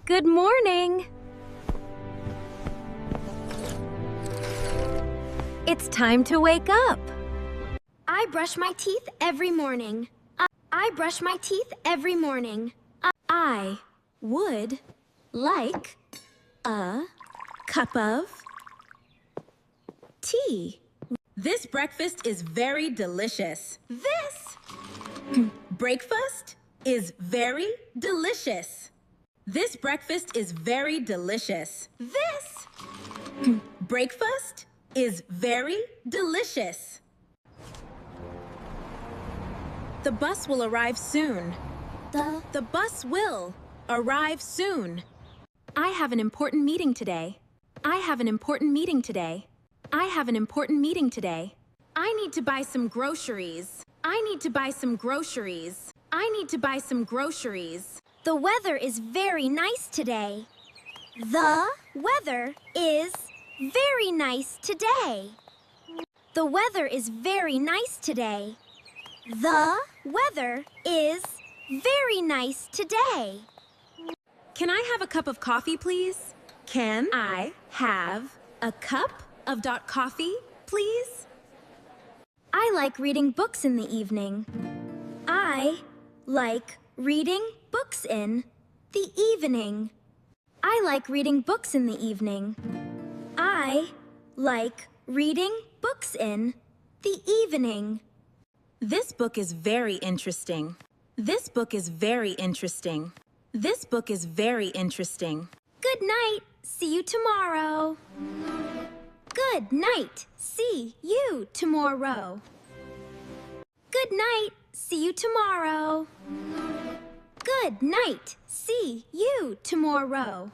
Good morning! It's time to wake up. I brush my teeth every morning. I brush my teeth every morning. I would like a cup of tea. This breakfast is very delicious. This breakfast is very delicious. This breakfast is very delicious. This breakfast is very delicious. The bus will arrive soon. The bus will arrive soon. I have an important meeting today. I have an important meeting today. I have an important meeting today. I need to buy some groceries. I need to buy some groceries. I need to buy some groceries. The weather is very nice today. The weather is very nice today. The weather is very nice today. The weather is very nice today. Can I have a cup of coffee, please? Can I have a cup of coffee, please? I like reading books in the evening. I like reading books in the evening. I like reading books in the evening. I like reading books in the evening. This book is very interesting. This book is very interesting. This book is very interesting. Good night. See you tomorrow. Good night. See you tomorrow. Good night. See you tomorrow. Good night. See you tomorrow.